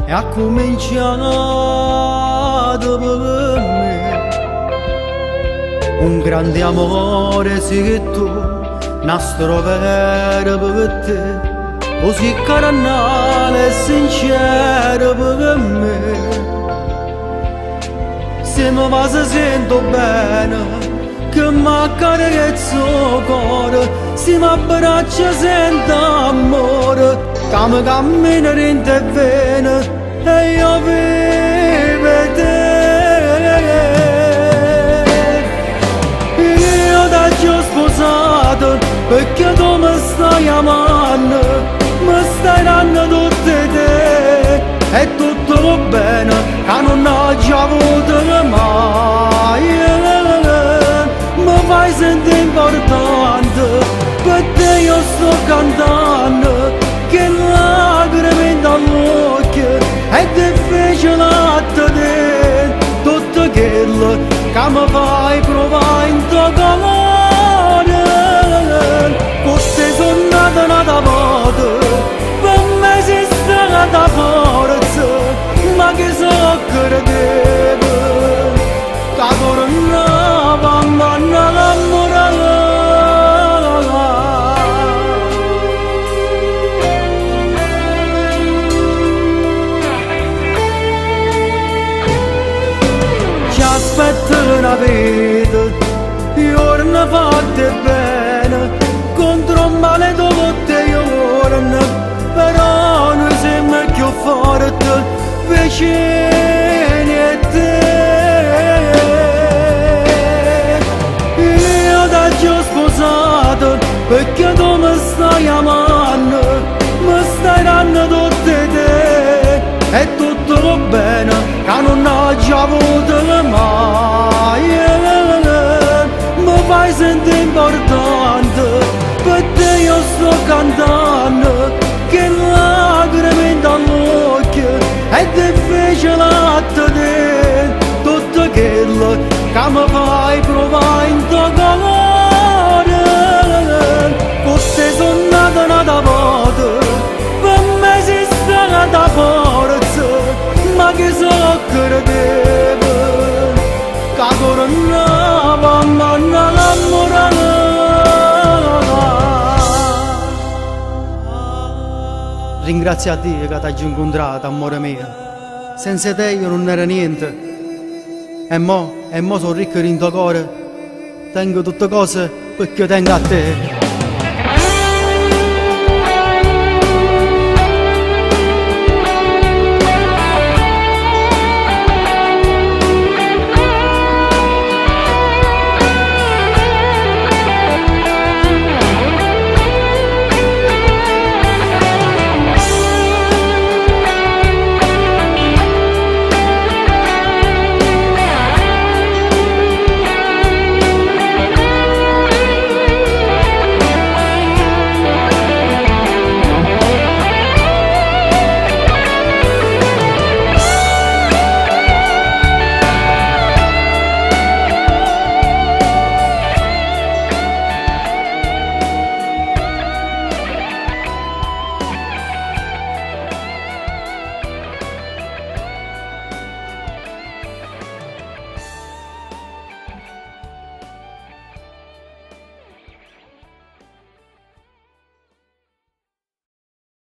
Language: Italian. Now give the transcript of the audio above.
e ha cominciato per me un grande amore, sì che tu nastro vero per te, così carnale e sincero per me. Se mi va se sento bene, che mi accarezza il cuore, se mi abbraccia sento amore, che mi cammina dentro e vene, e io vivo te. Io ti ho sposato perché tu mi stai amando, mi stai dando tutte te, e tutto va bene, che non ho già avuto mai. Mi fai sentire importante, per te io sto cantando, che lacrime dall'occhio, è difficile a te, tutto quello che mi fai provare in tuo colore. Forse sono nata volta, per me sei stata forza, ma che so credevo, che tornava a manna l'amore. Ci aspetta una vita, giorni fatte bene, contro un male tutte giorni, però noi siamo più forti, vicini a te. Io ti ho sposato perché tu mi stai amando, mi stai dando tutte te, e tutto va bene, che non ho già avuto mai. Mi fai sentire importante, per te io sto cantando, che lacrime dall'occhio, è difficile a te, tutto quello che mi fai provare in tuo colore. Forse sono nata volta, per me sei stata forza, ma che so credevo, che tornava a manna l'amore. Ringrazio a Dio che ti ho incontrato, amore mio. Senza te io non ero niente. E mo sono ricco in tuo cuore. Tengo tutte cose perché tengo a te.